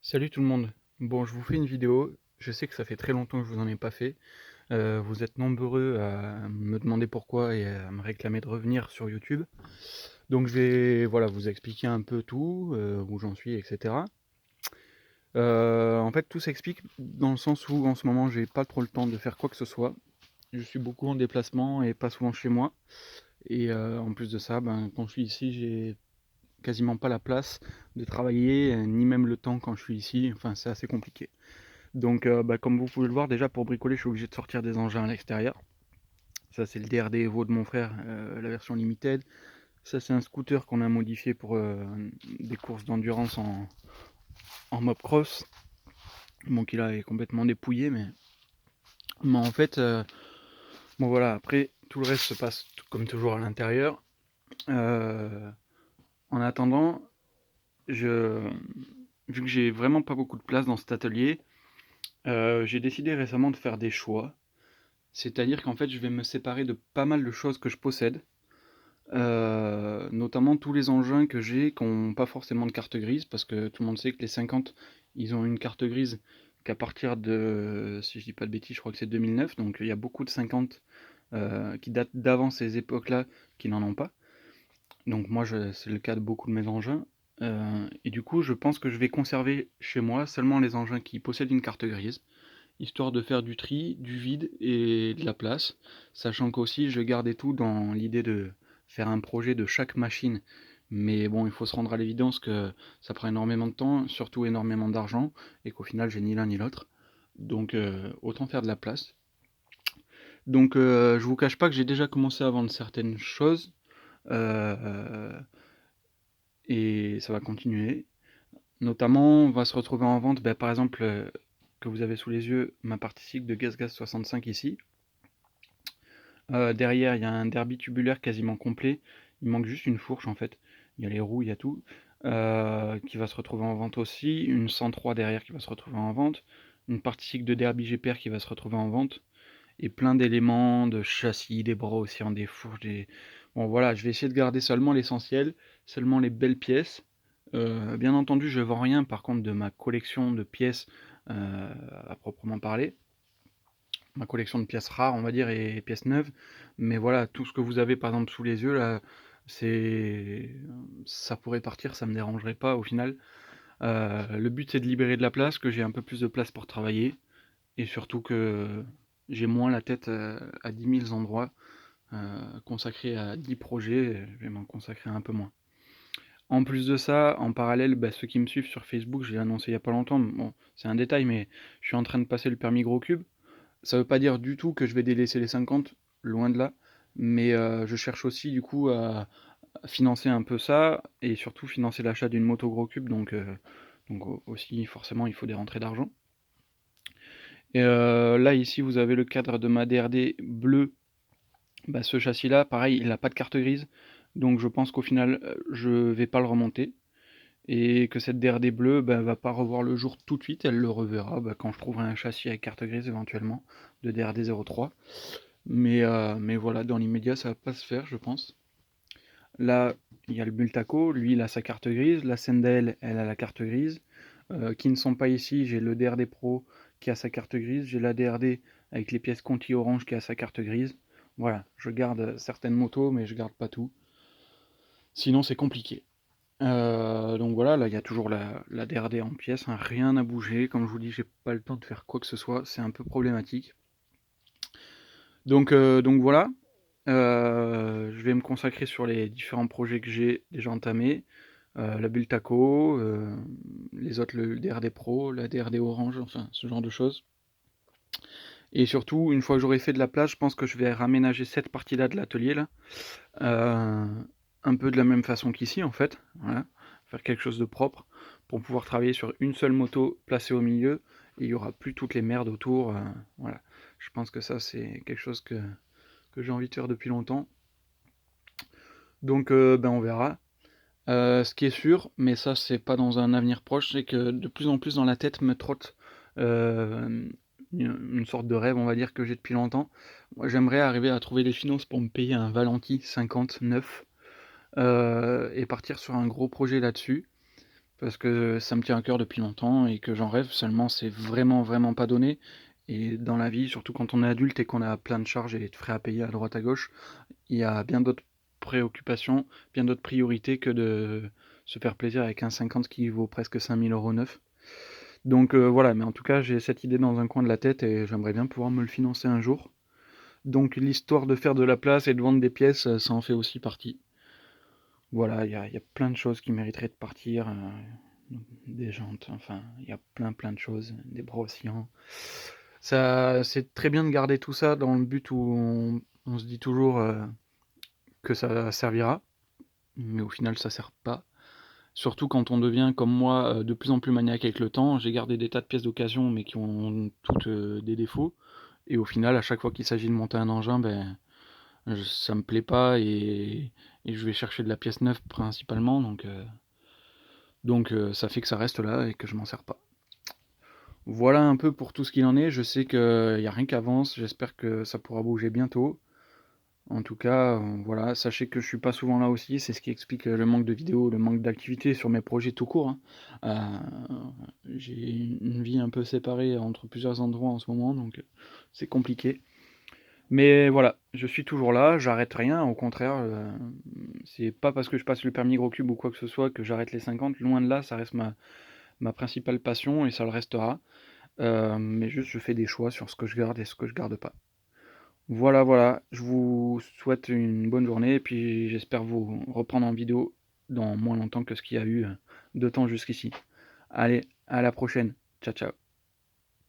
Salut tout le monde. Bon, je vous fais une vidéo. Je sais que ça fait très longtemps que je vous en ai pas fait. Vous êtes nombreux à me demander pourquoi et à me réclamer de revenir sur YouTube. Donc je vais voilà, vous expliquer un peu tout, où j'en suis, etc. En fait, tout s'explique dans le sens où en ce moment, j'ai pas trop le temps de faire quoi que ce soit. Je suis beaucoup en déplacement et pas souvent chez moi. Et en plus de ça, quand je suis ici, j'ai quasiment pas la place de travailler, ni même le temps quand je suis ici. Enfin, c'est assez compliqué. Donc, comme vous pouvez le voir, déjà pour bricoler, je suis obligé de sortir des engins à l'extérieur. Ça, c'est le DRD Evo de mon frère, la version limited. Ça, c'est un scooter qu'on a modifié pour des courses d'endurance en mopcross. Bon, qui là est complètement dépouillé, mais en fait, bon voilà, après, tout le reste se passe comme toujours à l'intérieur. En attendant, je... vu que j'ai vraiment pas beaucoup de place dans cet atelier, j'ai décidé récemment de faire des choix. C'est-à-dire qu'en fait, je vais me séparer de pas mal de choses que je possède, notamment tous les engins que j'ai qui n'ont pas forcément de carte grise, parce que tout le monde sait que les 50, ils ont une carte grise qu'à partir de, si je dis pas de bêtises, je crois que c'est 2009, donc il y a beaucoup de 50 qui datent d'avant ces époques-là qui n'en ont pas. Donc moi, c'est le cas de beaucoup de mes engins. Et du coup, je pense que je vais conserver chez moi seulement les engins qui possèdent une carte grise, histoire de faire du tri, du vide et de la place, sachant qu'aussi je gardais tout dans l'idée de faire un projet de chaque machine. Mais bon, il faut se rendre à l'évidence que ça prend énormément de temps, surtout énormément d'argent, et qu'au final j'ai ni l'un ni l'autre. Donc autant faire de la place. Donc je vous cache pas que j'ai déjà commencé à vendre certaines choses, euh, et ça va continuer. Notamment, on va se retrouver en vente, par exemple, que vous avez sous les yeux, ma partie cycle de GazGaz 65 ici. Derrière, il y a un derby tubulaire quasiment complet. Il manque juste une fourche en fait. Il y a les roues, il y a tout. Qui va se retrouver en vente aussi. Une 103 derrière qui va se retrouver en vente. Une partie cycle de derby GPR qui va se retrouver en vente. Et plein d'éléments, de châssis, des bras aussi en des fourches. Bon voilà, je vais essayer de garder seulement l'essentiel, seulement les belles pièces. Bien entendu, je vends rien par contre de ma collection de pièces à proprement parler. Ma collection de pièces rares, on va dire, et pièces neuves. Mais voilà, tout ce que vous avez par exemple sous les yeux là, c'est ça pourrait partir, ça me dérangerait pas au final. Le but c'est de libérer de la place, que j'ai un peu plus de place pour travailler, et surtout que j'ai moins la tête à 10 000 endroits consacrés à 10 projets, je vais m'en consacrer un peu moins. En plus de ça, en parallèle, ceux qui me suivent sur Facebook, je l'ai annoncé il y a pas longtemps, bon, c'est un détail, mais je suis en train de passer le permis gros cube. Ça veut pas dire du tout que je vais délaisser les 50, loin de là, mais je cherche aussi du coup à financer un peu ça, et surtout financer l'achat d'une moto gros cube, donc aussi forcément il faut des rentrées d'argent. Et là ici vous avez le cadre de ma DRD bleu. Ce châssis là, pareil, il n'a pas de carte grise, donc je pense qu'au final je vais pas le remonter, et que cette DRD bleue va pas revoir le jour tout de suite, elle le reverra quand je trouverai un châssis avec carte grise éventuellement de DRD 03. Mais voilà, dans l'immédiat, ça va pas se faire, je pense. Là, il y a le Bultaco, lui, il a sa carte grise. La Sendel, elle a la carte grise. Qui ne sont pas ici, j'ai le DRD Pro qui a sa carte grise. J'ai la DRD avec les pièces Conti Orange qui a sa carte grise. Voilà, je garde certaines motos, mais je garde pas tout. Sinon, c'est compliqué. Donc voilà, là, il y a toujours la DRD en pièces, hein, rien n'a bougé. Comme je vous dis, j'ai pas le temps de faire quoi que ce soit, c'est un peu problématique. Donc voilà, je vais me consacrer sur les différents projets que j'ai déjà entamés, la Bultaco, les autres, le DRD Pro, la DRD Orange, enfin ce genre de choses. Et surtout, une fois que j'aurai fait de la place, je pense que je vais raménager cette partie-là de l'atelier là, euh, un peu de la même façon qu'ici en fait, voilà, faire quelque chose de propre pour pouvoir travailler sur une seule moto placée au milieu, et il n'y aura plus toutes les merdes autour, voilà. Je pense que ça c'est quelque chose que j'ai envie de faire depuis longtemps. Donc on verra. Ce qui est sûr, mais ça c'est pas dans un avenir proche, c'est que de plus en plus dans la tête me trotte euh, une sorte de rêve, on va dire, que j'ai depuis longtemps. Moi j'aimerais arriver à trouver les finances pour me payer un Valenti 59 et partir sur un gros projet là-dessus. parce que ça me tient à cœur depuis longtemps et que j'en rêve, seulement c'est vraiment, vraiment pas donné et dans la vie, surtout quand on est adulte et qu'on a plein de charges et de frais à payer à droite à gauche, il y a bien d'autres préoccupations, bien d'autres priorités que de se faire plaisir avec un 50 qui vaut presque 5 000 € neuf. Donc voilà, mais en tout cas, j'ai cette idée dans un coin de la tête et j'aimerais bien pouvoir me le financer un jour. Donc l'histoire de faire de la place et de vendre des pièces, ça en fait aussi partie. Voilà, il y a plein de choses qui mériteraient de partir, des jantes, enfin, il y a plein de choses, des bras oscillants. Ça, c'est très bien de garder tout ça dans le but où on se dit toujours que ça servira, mais au final ça sert pas. Surtout quand on devient comme moi de plus en plus maniaque avec le temps. J'ai gardé des tas de pièces d'occasion mais qui ont toutes des défauts. Et au final, à chaque fois qu'il s'agit de monter un engin, ben, ça me plaît pas et je vais chercher de la pièce neuve principalement. Donc ça fait que ça reste là et que je m'en sers pas. Voilà un peu pour tout ce qu'il en est. Je sais qu'il n'y a rien qui avance. J'espère que ça pourra bouger bientôt. En tout cas, voilà, sachez que je suis pas souvent là aussi, c'est ce qui explique le manque de vidéos, le manque d'activité sur mes projets tout court, hein. J'ai une vie un peu séparée entre plusieurs endroits en ce moment, donc c'est compliqué. Mais voilà, je suis toujours là, j'arrête rien, au contraire, c'est pas parce que je passe le permis gros cube ou quoi que ce soit que j'arrête les 50, loin de là, ça reste ma principale passion et ça le restera. Mais juste je fais des choix sur ce que je garde et ce que je garde pas. Voilà, voilà, je vous souhaite une bonne journée et puis j'espère vous reprendre en vidéo dans moins longtemps que ce qu'il y a eu de temps jusqu'ici. Allez, à la prochaine. Ciao, ciao.